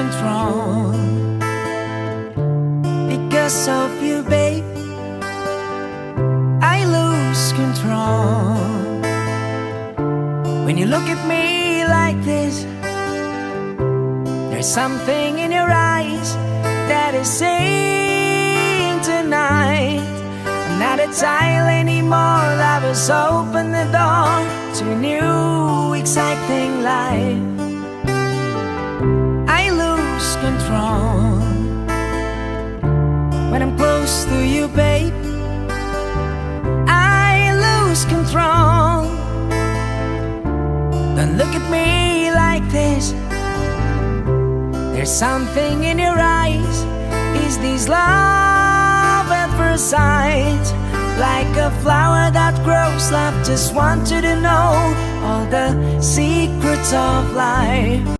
control. Because of you, babe, I lose control. When you look at me like this, there's something in your eyes that is saying tonight, I'm not a child anymore. Love has opened the door to a new, exciting life. I lose control when I'm close to you, babe. I lose control. Don't look at me like this. There's something in your eyes. Is this love at first sight? Like a flower that grows, love just want you to know all the secrets of life.